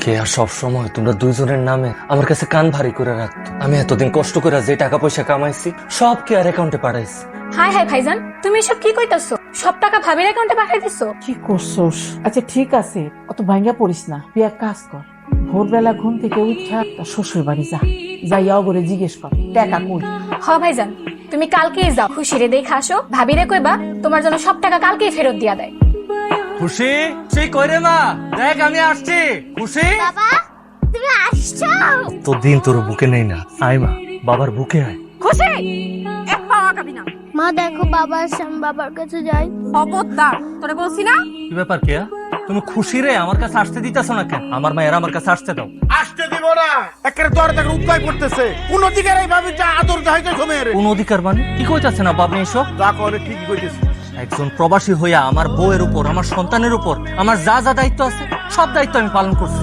কেয়া সব সময় তোমরা দুইজনের নামে আমার কাছে কান ভারী করে রাখতো। আমি এতদিন কষ্ট করে যে টাকা পয়সা কামাইছি সব কেয়ার অ্যাকাউন্টে পাঠাইছি। হাই হাই ভাইজান, তুমি এসব কি কইতাছো? সব টাকা ভাবির অ্যাকাউন্টে পাঠাই দিছো? কি করছোস? আচ্ছা ঠিক আছে, অত ভাঙ্গা পড়িস না, তুই এক কাজ কর, ভোরবেলা ঘুম থেকে উঠা তার শ্বশুর বাড়ি যা, যাইয়া করে জিজ্ঞেস কর টাকা কই। হ ভাইজান, তুমি কালকেই যাও, খুশিরে দেখে আসো, ভাবিরে কইবা তোমার জন্য সব টাকা কালকেই ফেরত দিয়া দেয়। খুশি সেই কইরে মা, দেখ আমি আসছি। খুশি বাবা তুমি আসছো? তো দিন তোর বুকে নেই না, আয় মা বাবার বুকে আয়। খুশি এক পাও আগাবি না। মা দেখো বাবা আসছে, আমি বাবার কাছে যাই। খবরদার, তোরে বলছি না। কি ব্যাপার কেয়া, তুমি খুশি রে আমার কাছে আসতে দিতেছো না কেন? আমার মায়ের আমার কাছে আসতে দাও। আসতে দিব না, একের দরে তাকে উদ্ধার করতেছে। কোন অধিকার এই ভাবি যা আদর যাইতে সময়ের কোন অধিকার মানে কি কইতাছেন না আপনি এসব? যা করে ঠিকই কইতেছে। একজন প্রবাসী হইয়া আমার বউয়ের উপর, আমার সন্তানের উপর আমার যা যা দায়িত্ব আছে সব দায়িত্ব আমি পালন করছি।